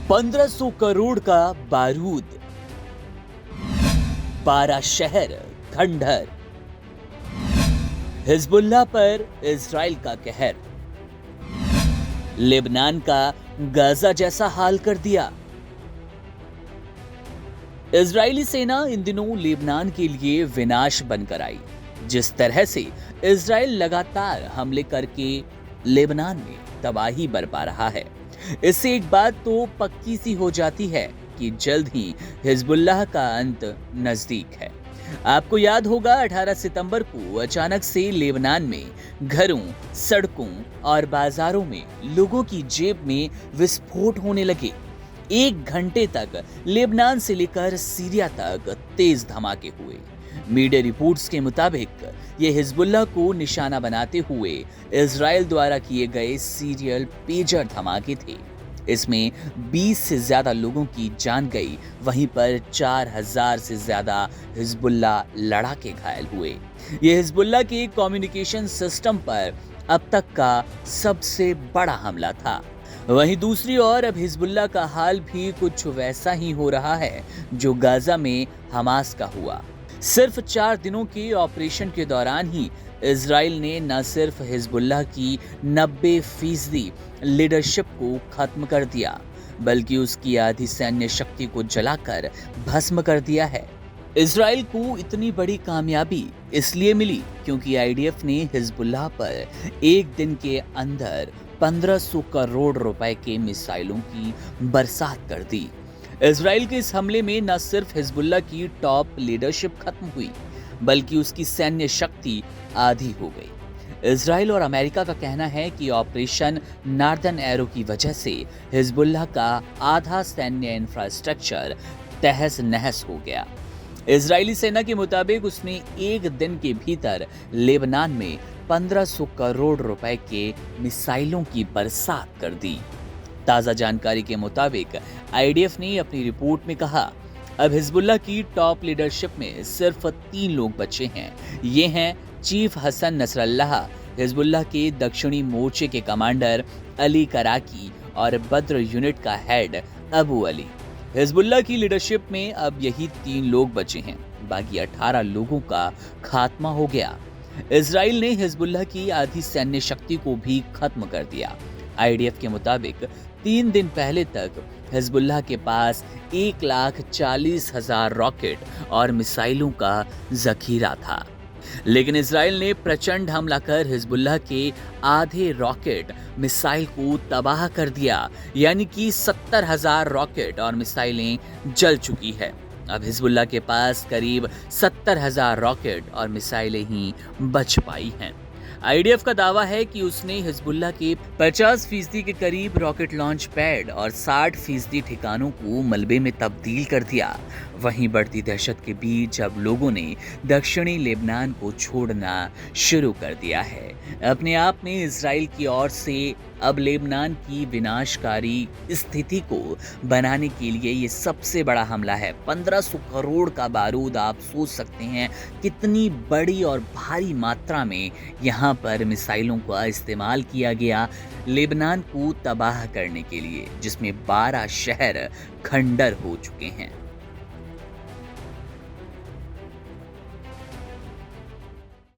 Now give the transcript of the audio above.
1500 करोड़ का बारूद, 12 शहर खंडहर, हिजबुल्लाह पर इजराइल का कहर, लेबनान का गाजा जैसा हाल कर दिया। इजरायली सेना इन दिनों लेबनान के लिए विनाश बनकर आई। जिस तरह से इजराइल लगातार हमले करके लेबनान में तबाही बरपा रहा है, इससे एक बात तो पक्की सी हो जाती है कि जल्द ही हिजबुल्लाह का अंत नजदीक है। आपको याद होगा 18 सितंबर को अचानक से लेबनान में घरों, सड़कों और बाजारों में लोगों की जेब में विस्फोट होने लगे। 1 घंटे तक लेबनान से लेकर सीरिया तक तेज धमाके हुए। मीडिया रिपोर्ट्स के मुताबिक ये हिजबुल्लाह को निशाना बनाते हुए इजराइल द्वारा किए गए सीरियल पेजर धमाके थे। इसमें 20 से ज्यादा लोगों की जान गई, वहीं पर 4000 से ज्यादा हिजबुल्लाह लड़ाके घायल हुए। ये हिजबुल्लाह के कम्युनिकेशन सिस्टम पर अब तक का सबसे बड़ा हमला था। वहीं दूसरी ओर अब हिजबुल्लाह का हाल भी कुछ वैसा ही हो रहा है जो गाजा में हमास का हुआ। सिर्फ 4 दिनों के ऑपरेशन के दौरान ही इजराइल ने न सिर्फ हिजबुल्लाह की 90% लीडरशिप को खत्म कर दिया, बल्कि उसकी आधी सैन्य शक्ति को जलाकर भस्म कर दिया है। इजराइल को इतनी बड़ी कामयाबी इसलिए मिली क्योंकि आईडीएफ ने हिजबुल्लाह पर एक दिन के अंदर 1500 करोड़ रुपए के मिसाइलों की बरसात कर दी। इजराइल के इस हमले में न सिर्फ हिजबुल्लाह की टॉप लीडरशिप खत्म हुई, बल्कि उसकी सैन्य शक्ति आधी हो गई। इजराइल और अमेरिका का कहना है कि ऑपरेशन नॉर्दर्न एरो की वजह से हिजबुल्लाह का आधा सैन्य इंफ्रास्ट्रक्चर तहस नहस हो गया। इजरायली सेना के मुताबिक उसने एक दिन के भीतर लेबनान में 1500 करोड़ रुपए के मिसाइलों की बरसात कर दी। ताजा जानकारी के मुताबिक आईडीएफ ने अपनी रिपोर्ट में कहा, अब हिजबुल्लाह की टॉप लीडरशिप में सिर्फ 3 लोग बचे हैं। ये हैं चीफ हसन नसरल्लाह, हिजबुल्लाह के दक्षिणी मोर्चे के कमांडर अली कराकी और बद्र यूनिट का हेड अबू अली। हिजबुल्लाह की लीडरशिप में अब यही 3 लोग बचे हैं, बाकी 18 लोगों का खात्मा हो गया। इजराइल ने हिजबुल्लाह की आधी सैन्य शक्ति को भी खत्म कर दिया। आईडीएफ के मुताबिक 3 दिन पहले तक हिजबुल्लाह के पास 1,40,000 रॉकेट और मिसाइलों का जखीरा था, लेकिन इजराइल ने प्रचंड हमला कर हिजबुल्लाह के आधे रॉकेट मिसाइल को तबाह कर दिया, यानी कि 70,000 रॉकेट और मिसाइलें जल चुकी है। अब हिजबुल्लाह के पास करीब 70,000 रॉकेट और मिसाइलें ही बच पाई हैं। आईडीएफ का दावा है कि उसने हिजबुल्लाह के 50% के करीब रॉकेट लॉन्च पैड और 60% ठिकानों को मलबे में तब्दील कर दिया। वहीं बढ़ती दहशत के बीच अब लोगों ने दक्षिणी लेबनान को छोड़ना शुरू कर दिया है। अपने आप में इजराइल की ओर से अब लेबनान की विनाशकारी स्थिति को बनाने के लिए ये सबसे बड़ा हमला है। 1500 करोड़ का बारूद, आप सोच सकते हैं कितनी बड़ी और भारी मात्रा में यहाँ पर मिसाइलों का इस्तेमाल किया गया लेबनान को तबाह करने के लिए, जिसमें 12 शहर खंडर हो चुके हैं।